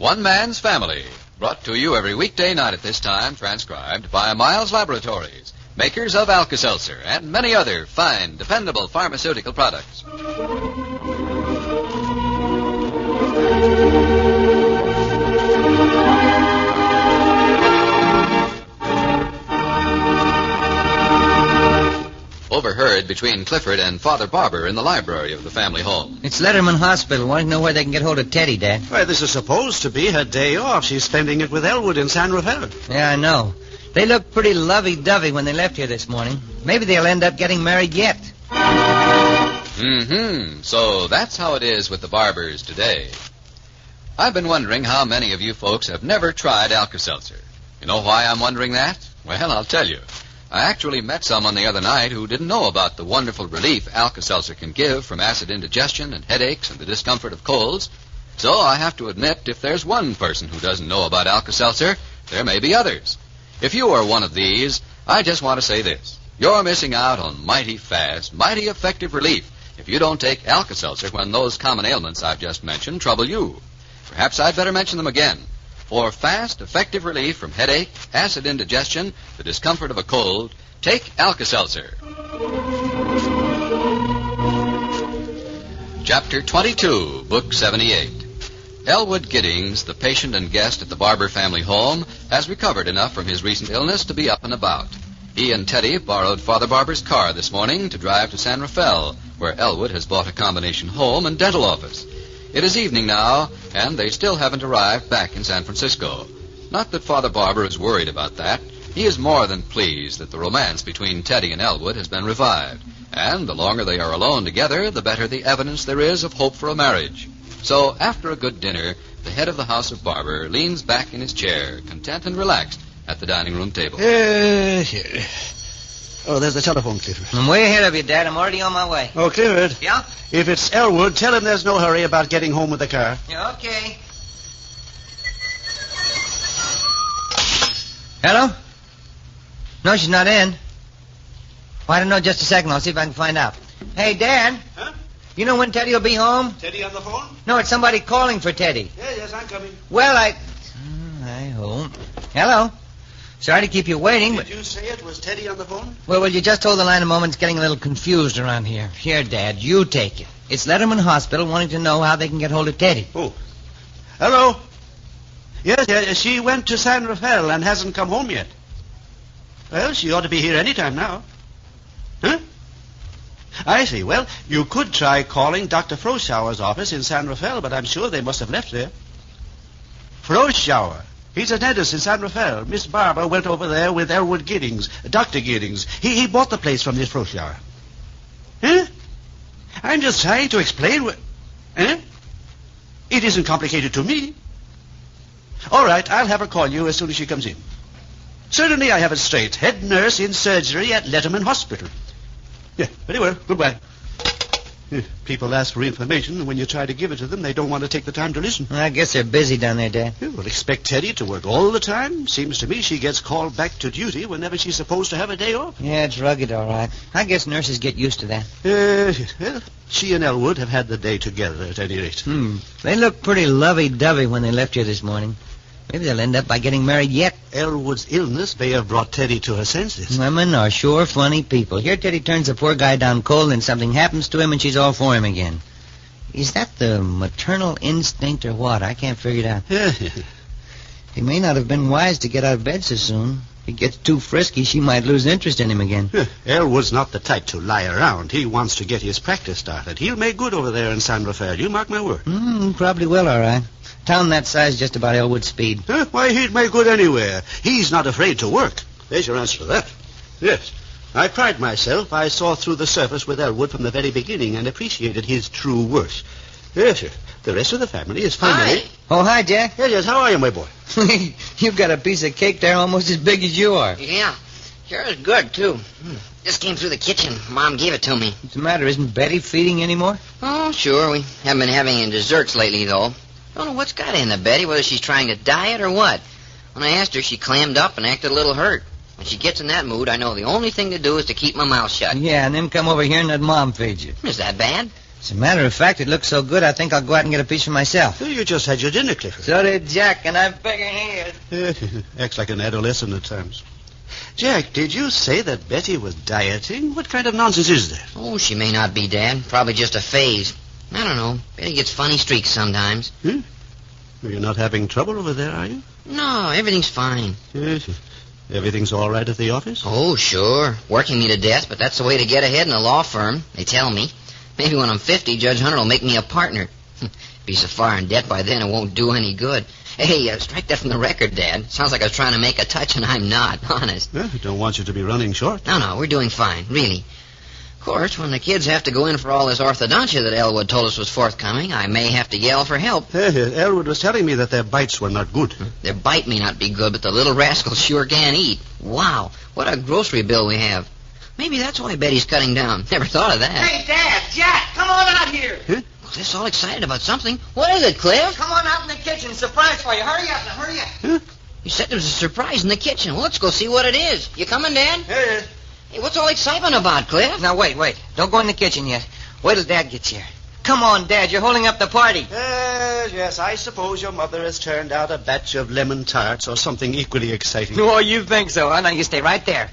One Man's Family, brought to you every weekday night at this time, transcribed by Miles Laboratories, makers of Alka-Seltzer and many other fine, dependable pharmaceutical products. Overheard between Clifford and Father Barber in the library of the family home. It's Letterman Hospital. Want to know where they can get hold of Teddy, Dad? Why, this is supposed to be her day off. She's spending it with Elwood in San Rafael. Yeah, I know. They looked pretty lovey-dovey when they left here this morning. Maybe they'll end up getting married yet. So that's how it is with the Barbers today. I've been wondering how many of you folks have never tried Alka-Seltzer. You know why I'm wondering that? Well, I'll tell you. I actually met someone the other night who didn't know about the wonderful relief Alka-Seltzer can give from acid indigestion and headaches and the discomfort of colds. So I have to admit, if there's one person who doesn't know about Alka-Seltzer, there may be others. If you are one of these, I just want to say this. You're missing out on mighty fast, mighty effective relief if you don't take Alka-Seltzer when those common ailments I've just mentioned trouble you. Perhaps I'd better mention them again. For fast, effective relief from headache, acid indigestion, the discomfort of a cold, take Alka-Seltzer. Chapter 22, Book 78. Elwood Giddings, the patient and guest at the Barber family home, has recovered enough from his recent illness to be up and about. He and Teddy borrowed Father Barber's car this morning to drive to San Rafael, where Elwood has bought a combination home and dental office. It is evening now, and they still haven't arrived back in San Francisco. Not that Father Barber is worried about that. He is more than pleased that the romance between Teddy and Elwood has been revived. And the longer they are alone together, the better the evidence there is of hope for a marriage. So, after a good dinner, the head of the house of Barber leans back in his chair, content and relaxed, at the dining room table. Here. Oh, there's the telephone, Clifford. I'm way ahead of you, Dad. I'm already on my way. Oh, Clifford. Yeah? If it's Elwood, tell him there's no hurry about getting home with the car. Yeah, okay. Hello? No, she's not in. Well, I don't know. Just a second. I'll see if I can find out. Hey, Dad. Huh? You know when Teddy will be home? Teddy on the phone? No, it's somebody calling for Teddy. Yes, I'm coming. Well, I hope. Hello? Sorry to keep you waiting, but... Did you say it was Teddy on the phone? Well, you just hold the line a moment. It's getting a little confused around here. Here, Dad, you take it. It's Letterman Hospital wanting to know how they can get hold of Teddy. Oh. Hello? Yes, she went to San Rafael and hasn't come home yet. Well, she ought to be here any time now. Huh? I see. Well, you could try calling Dr. Froschauer's office in San Rafael, but I'm sure they must have left there. Froschauer. He's a dentist in San Rafael. Miss Barber went over there with Elwood Giddings, Dr. Giddings. He bought the place from this Froschauer. Huh? I'm just trying to explain what... Huh? It isn't complicated to me. All right, I'll have her call you as soon as she comes in. Certainly, I have it straight. Head nurse in surgery at Letterman Hospital. Yeah, very well. Goodbye. People ask for information, and when you try to give it to them, they don't want to take the time to listen. I guess they're busy down there, Dad. You will expect Teddy to work all the time. Seems to me she gets called back to duty whenever she's supposed to have a day off. Yeah, it's rugged, all right. I guess nurses get used to that. Well, she and Elwood have had the day together, at any rate. They look pretty lovey-dovey when they left here this morning. Maybe they'll end up by getting married yet. Elwood's illness may have brought Teddy to her senses. Women are sure funny people. Here Teddy turns the poor guy down cold and something happens to him and she's all for him again. Is that the maternal instinct or what? I can't figure it out. He may not have been wise to get out of bed so soon. If he gets too frisky, she might lose interest in him again. Elwood's not the type to lie around. He wants to get his practice started. He'll make good over there in San Rafael. You mark my word. Probably will, all right. Town that size just about Elwood's speed. Why, he'd make good anywhere. He's not afraid to work. There's your answer to that. Yes. I pride myself. I saw through the surface with Elwood from the very beginning and appreciated his true worth. Yes, sir. The rest of the family is finally... Hi. Oh, hi, Jack. Yes, how are you, my boy? You've got a piece of cake there almost as big as you are. Yeah. Sure is good, too. Just came through the kitchen. Mom gave it to me. What's the matter? Isn't Betty feeding anymore? Oh, sure. We haven't been having any desserts lately, though. Don't know what's got into Betty, whether she's trying to diet or what. When I asked her, she clammed up and acted a little hurt. When she gets in that mood, I know the only thing to do is to keep my mouth shut. Yeah, and then come over here and let Mom feed you. Is that bad? As a matter of fact, it looks so good, I think I'll go out and get a piece for myself. Well, you just had your dinner, Clifford. So did Jack, and I figure he is. Acts like an adolescent at times. Jack, did you say that Betty was dieting? What kind of nonsense is that? Oh, she may not be, Dad. Probably just a phase. I don't know. Betty gets funny streaks sometimes. Well, you're not having trouble over there, are you? No, everything's fine. Yes. Everything's all right at the office? Oh, sure. Working me to death, but that's the way to get ahead in a law firm, they tell me. Maybe when I'm 50, Judge Hunter will make me a partner. Be so far in debt by then it won't do any good. Hey, strike that from the record, Dad. Sounds like I was trying to make a touch, and I'm not, honest. Well, I don't want you to be running short. No, we're doing fine, really. Of course, when the kids have to go in for all this orthodontia that Elwood told us was forthcoming, I may have to yell for help. Elwood was telling me that their bites were not good. Their bite may not be good, but the little rascals sure can eat. Wow, what a grocery bill we have. Maybe that's why Betty's cutting down. Never thought of that. Hey, Dad, Jack, come on out here. Huh? Cliff's all excited about something. What is it, Cliff? Come on out in the kitchen. Surprise for you. Hurry up now, hurry up. Huh? You said there was a surprise in the kitchen. Well, let's go see what it is. You coming, Dad? Hey. Hey, what's all excitement about, Cliff? Now, wait. Don't go in the kitchen yet. Wait till Dad gets here. Come on, Dad. You're holding up the party. Yes, I suppose your mother has turned out a batch of lemon tarts or something equally exciting. Oh, you think so, huh? Now, you stay right there.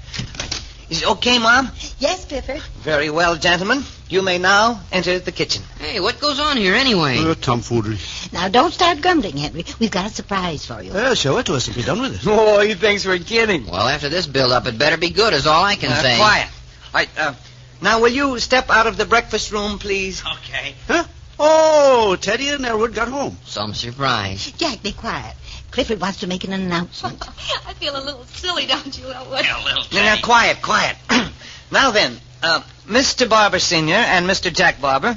Is it okay, Mom? Yes, Clifford. Very well, gentlemen. You may now enter the kitchen. Hey, what goes on here anyway? Tomfoolery. Now, don't start grumbling, Henry. We've got a surprise for you. Show it to us and be done with it. Oh, he thinks we're kidding. Well, after this build-up, it better be good, is all I can say. Quiet. All right, now, will you step out of the breakfast room, please? Okay. Huh? Oh, Teddy and Elwood got home. Some surprise. Jack, be quiet. Clifford wants to make an announcement. I feel a little silly, don't you, Elwood? Yeah, a little Now, quiet. Now then, Mr. Barber Sr. and Mr. Jack Barber,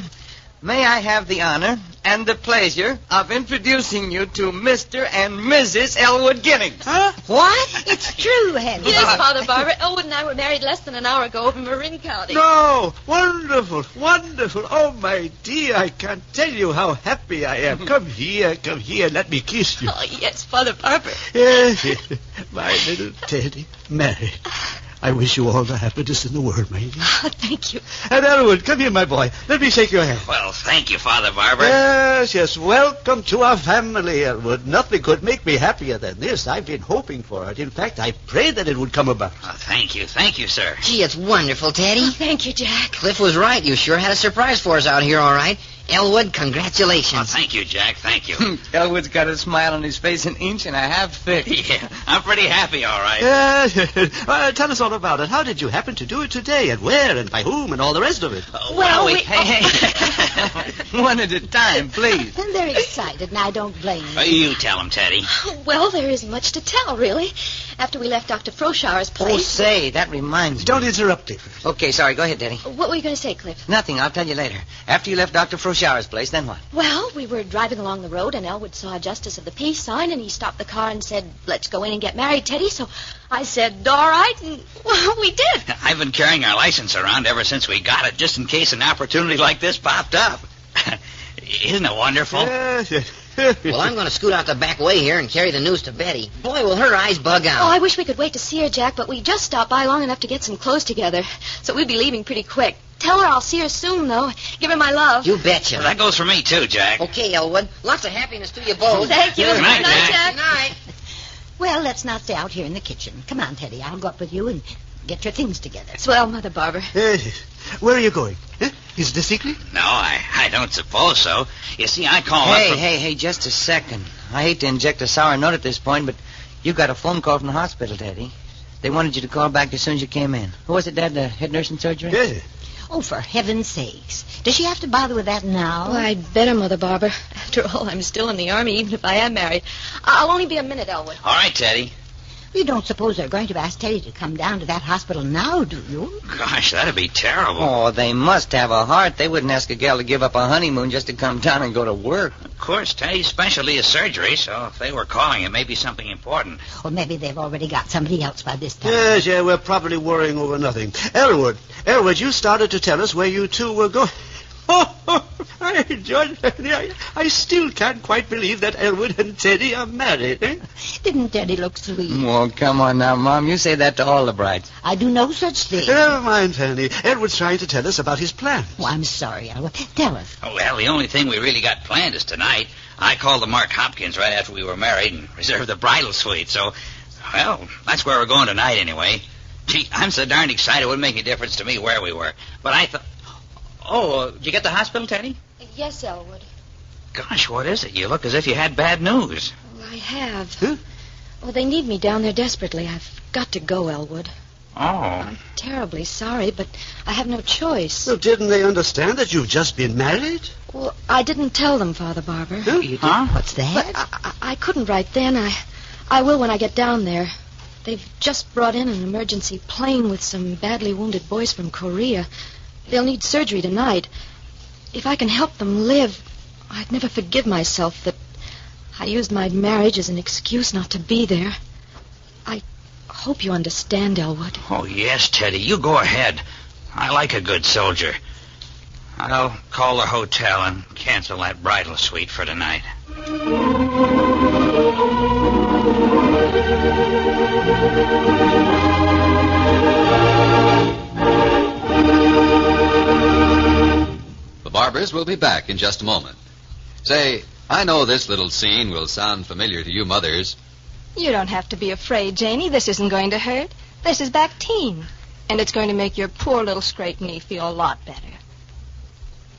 may I have the honor and the pleasure of introducing you to Mr. and Mrs. Elwood Giddings. Huh? What? It's true, Henry. Yes, Father Barber. Elwood and I were married less than an hour ago over in Marin County. No, wonderful. Oh, my dear, I can't tell you how happy I am. Come here, let me kiss you. Oh, yes, Father Barber. Yes, my little Teddy, married. I wish you all the happiness in the world, my dear. Oh, thank you. And Elwood, come here, my boy. Let me shake your hand. Well, thank you, Father Barber. Yes. Welcome to our family, Elwood. Nothing could make me happier than this. I've been hoping for it. In fact, I prayed that it would come about. Oh, thank you, sir. Gee, it's wonderful, Teddy. Thank you, Jack. Cliff was right. You sure had a surprise for us out here, all right. Elwood, congratulations. Oh, thank you, Jack. Thank you. Elwood's got a smile on his face an inch and a half thick. Yeah, I'm pretty happy, all right. Tell us all about it. How did you happen to do it today, and where, and by whom, and all the rest of it? Well, we... Hey. One at a time, please. They're excited, and I don't blame them. You tell him, Teddy. Well, there isn't much to tell, really. After we left Dr. Froshour's Oh, place... say, that reminds me. Don't interrupt it. Okay, sorry. Go ahead, Daddy. What were you going to say, Cliff? Nothing. I'll tell you later. After you left Dr. Froshour's place, then what? Well, we were driving along the road, and Elwood saw a Justice of the Peace sign, and he stopped the car and said, "Let's go in and get married, Teddy." So I said, "All right," and, well, we did. I've been carrying our license around ever since we got it, just in case an opportunity like this popped up. Isn't it wonderful? Well, I'm going to scoot out the back way here and carry the news to Betty. Boy, will her eyes bug out. Oh, I wish we could wait to see her, Jack, but we just stopped by long enough to get some clothes together. So we'll be leaving pretty quick. Tell her I'll see her soon, though. Give her my love. You betcha. Well, that goes for me, too, Jack. Okay, Elwood. Lots of happiness to you both. Thank you. Good night, Jack. Jack. Good night. Well, let's not stay out here in the kitchen. Come on, Teddy. I'll go up with you and get your things together. Swell, Mother Barber. Where are you going? Is it a secret? No, I don't suppose so. You see, I call up for... Hey, just a second. I hate to inject a sour note at this point, but you got a phone call from the hospital, Daddy. They wanted you to call back as soon as you came in. Who was it, Dad, the head nurse in surgery? Yeah. Oh, for heaven's sakes. Does she have to bother with that now? Oh, I'd better, Mother Barber. After all, I'm still in the Army, even if I am married. I'll only be a minute, Elwood. All right, Teddy. You don't suppose they're going to ask Teddy to come down to that hospital now, do you? Gosh, that'd be terrible. Oh, they must have a heart. They wouldn't ask a gal to give up a honeymoon just to come down and go to work. Of course, Teddy's specialty is surgery, so if they were calling, it may be something important. Or maybe they've already got somebody else by this time. Yes, we're probably worrying over nothing. Elwood, you started to tell us where you two were going. George, I still can't quite believe that Elwood and Teddy are married. Eh? Didn't Teddy look sweet? Oh, come on now, Mom. You say that to all the brides. I do no such thing. Never mind, Fanny. Elwood's trying to tell us about his plans. Oh, I'm sorry, Elwood. Tell us. Oh, well, the only thing we really got planned is tonight. I called the Mark Hopkins right after we were married and reserved the bridal suite. So, well, that's where we're going tonight anyway. Gee, I'm so darned excited it wouldn't make any difference to me where we were. But I thought... Oh, did you get to the hospital, Teddy? Yes, Elwood. Gosh, what is it? You look as if you had bad news. Well, I have. Huh? Well, they need me down there desperately. I've got to go, Elwood. Oh. I'm terribly sorry, but I have no choice. Well, didn't they understand that you've just been married? Well, I didn't tell them, Father Barber. Huh? What's that? But I couldn't right then. I will when I get down there. They've just brought in an emergency plane with some badly wounded boys from Korea. They'll need surgery tonight. If I can help them live, I'd never forgive myself that I used my marriage as an excuse not to be there. I hope you understand, Elwood. Oh, yes, Teddy. You go ahead. I like a good soldier. I'll call the hotel and cancel that bridal suite for tonight. The Barbers will be back in just a moment. Say, I know this little scene will sound familiar to you mothers. You don't have to be afraid, Janie. This isn't going to hurt. This is Bactine. And it's going to make your poor little scraped knee feel a lot better.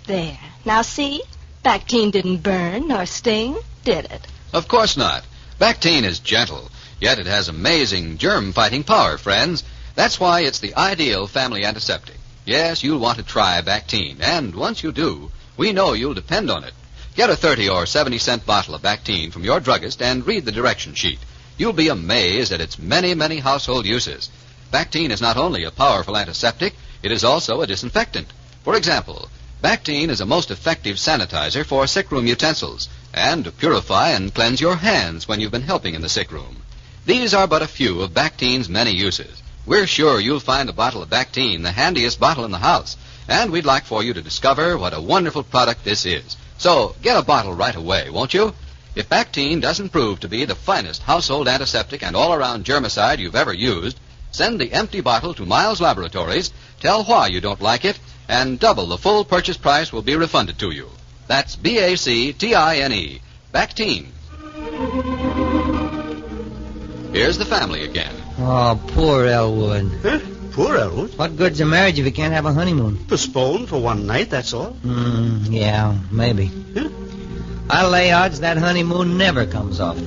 There. Now see? Bactine didn't burn nor sting, did it? Of course not. Bactine is gentle, yet it has amazing germ-fighting power, friends. That's why it's the ideal family antiseptic. Yes, you'll want to try Bactine, and once you do, we know you'll depend on it. Get a 30 or 70-cent bottle of Bactine from your druggist and read the direction sheet. You'll be amazed at its many, many household uses. Bactine is not only a powerful antiseptic, it is also a disinfectant. For example, Bactine is a most effective sanitizer for sickroom utensils and to purify and cleanse your hands when you've been helping in the sick room. These are but a few of Bactine's many uses. We're sure you'll find a bottle of Bactine the handiest bottle in the house, and we'd like for you to discover what a wonderful product this is. So get a bottle right away, won't you? If Bactine doesn't prove to be the finest household antiseptic and all-around germicide you've ever used, send the empty bottle to Miles Laboratories, tell why you don't like it, and double the full purchase price will be refunded to you. That's Bactine, Bactine. Here's the family again. Oh, poor Elwood. Huh? Poor Elwood. What good's a marriage if you can't have a honeymoon? Postponed for one night, that's all. Yeah, maybe. Huh? I'll lay odds that honeymoon never comes off.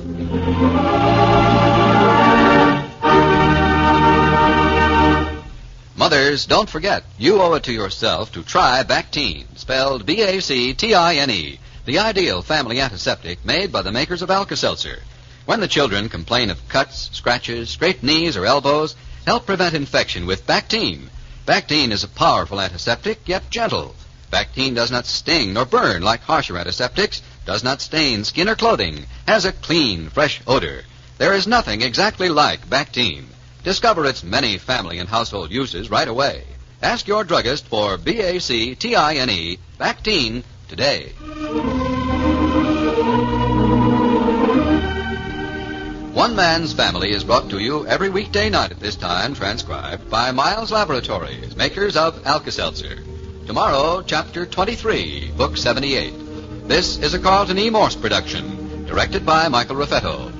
Mothers, don't forget, you owe it to yourself to try Bactine, spelled Bactine, the ideal family antiseptic made by the makers of Alka-Seltzer. When the children complain of cuts, scratches, scraped knees, or elbows, help prevent infection with Bactine. Bactine is a powerful antiseptic, yet gentle. Bactine does not sting nor burn like harsher antiseptics, does not stain skin or clothing, has a clean, fresh odor. There is nothing exactly like Bactine. Discover its many family and household uses right away. Ask your druggist for Bactine, Bactine, today. One Man's Family is brought to you every weekday night at this time, transcribed by Miles Laboratories, makers of Alka-Seltzer. Tomorrow, Chapter 23, Book 78. This is a Carlton E. Morse production, directed by Michael Raffetto.